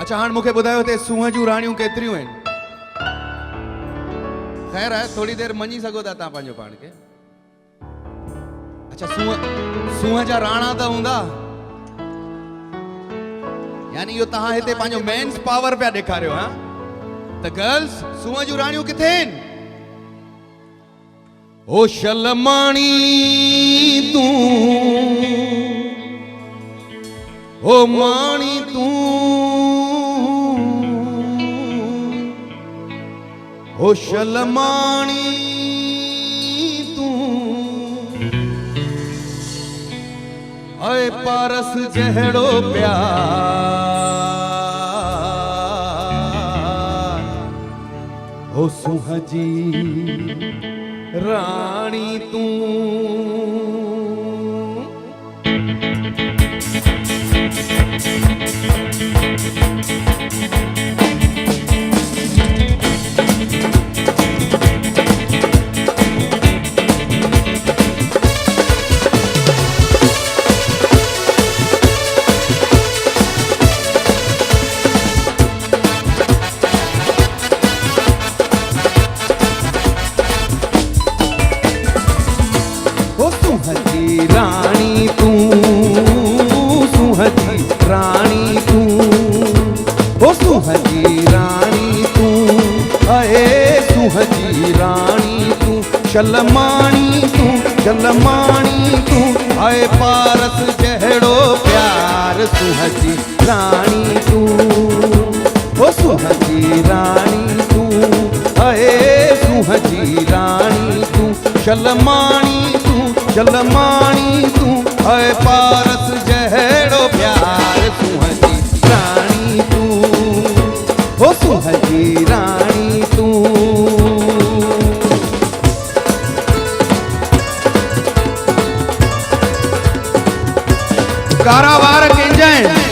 अच्छा हाणे मूंखे ॿुधायो ते सूंह जूं राणियूं केतिरियूं आहिनि? ख़ैर आहे, थोड़ी देर मञी सघो था तव्हां पंहिंजो पाण खे। अच्छा सूंह जा राणा त हूंदा, यानी इहो तव्हां हिते पंहिंजो मेंस पावर पिया ॾेखारियो हा? त गर्ल्स सूंह जूं राणियूं किथे आहिनि? ओ शलमाणी तूं, ओ माणी तूं, ओ शलमाणी तूं, आए पारस जहड़ो प्यार, ओ सूंह जी रानी तू। रानी तू, सूंह जी रानी तू, ओ सूंह जी रानी तू, आए सूंह जी रानी तू, शलमाणी तू, शलमाणी तू, आए पारस जहड़ो प्यार, सूंह जी रानी तू, ओ सूंह जी रानी तू, आए सूंह जी रानी तू, शलमाणी तू, शलमाणी तू, आए पारस जहड़ो प्यार, सूंह जी रानी तू, ओ सूंह जी रानी तू। कारा वार कंहिंजा आहिनि?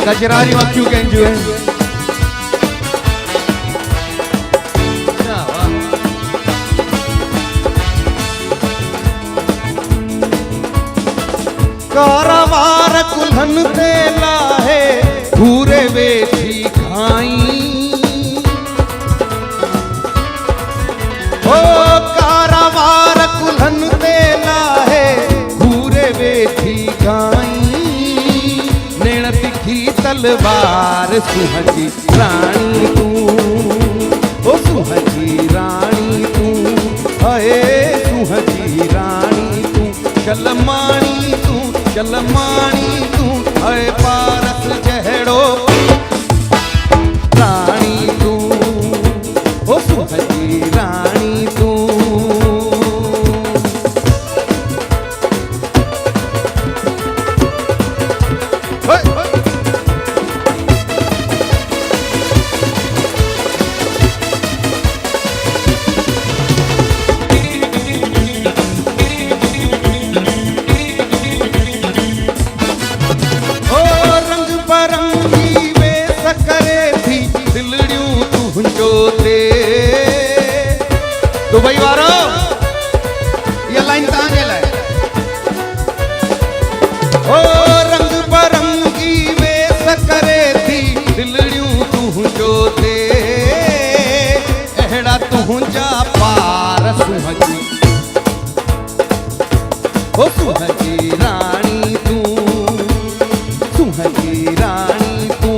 कजरारी अखियूं कंहिंजियूं आहिनि? कारावार कुल्हन ते लाहे घूरे वेठी खाई, ओ कारावार कुल्हन ते लाहे घूरे वेठी खाई, नेण तिखी तलवार, सूंह जी रानी तू, ओ सूंह जी रानी तू, आए सूंह जी रानी तू, शलमाणी तू, शलमाणी तू, आए पारस जहड़ो रानी तू, ओ सूंह जी रानी तू। दुबई वारो ये लाइन तव्हांजे लाइ। ओ रंग बरंगी वेस करे थी दिलड़ियूं तुंहिंजो ते, अहिड़ा तुंहिंजा पार, सूंह जी, ओ सूंह जी रानी तू, सूंह जी रानी तू,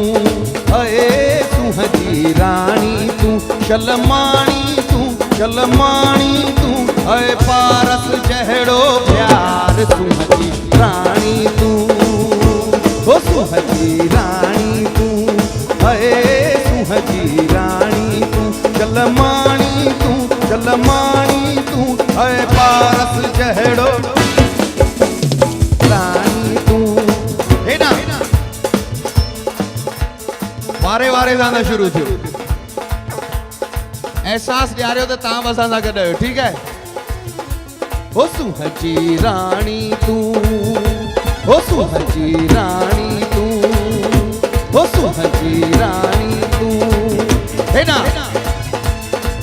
अए सूंह जी रानी तू, शलमाणी तू, शलमाणी तू, आए पारस जहड़ो प्यार, सूंह जी रानी तू, ओ सूंह जी रानी तू, आए सूंह जी रानी तू, शलमाणी तू, शलमाणी तू, आए पारस जहड़ो रानी तू। हे ना वारे वारे गाना शुरू थियो, एहसास ॾियारियो त तव्हां बि असां सां गॾु आहियो, ठीकु आहे? ओ सूंह जी रानी तू, ओ सूंह जी रानी तू, ओ सूंह जी रानी तू, हे ना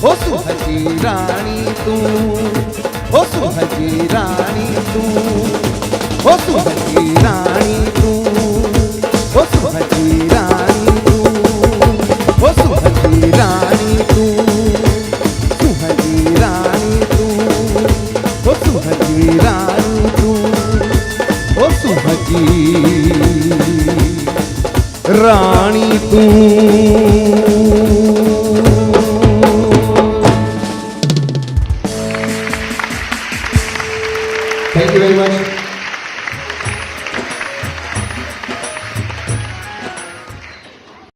ओ सुहाजी रानी तू, ओ सुहाजी रानी तू, ओ सुहाजी रानी तू, ओ सुहाजी रानी तू, ओ सुहाजी रानी तू, सुहाजी रानी तू, ओ सुहाजी रानी तू, ओ सुहाजी रानी तू। Thank you very much.